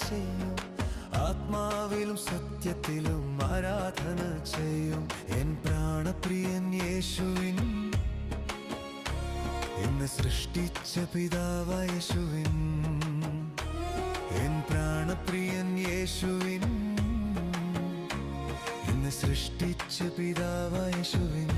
ചെയ്യും, ആത്മാവിലും സത്യത്തിലും ആരാധന ചെയ്യും. എൻ പ്രാണപ്രിയൻ യേശുവിൻ, എന്നെ സൃഷ്ടിച്ച പിതാവായ യേശുവിൻ. എൻ പ്രാണപ്രിയൻ യേശുവിൻ, എന്നെ സൃഷ്ടിച്ച പിതാവായ യേശുവിൻ.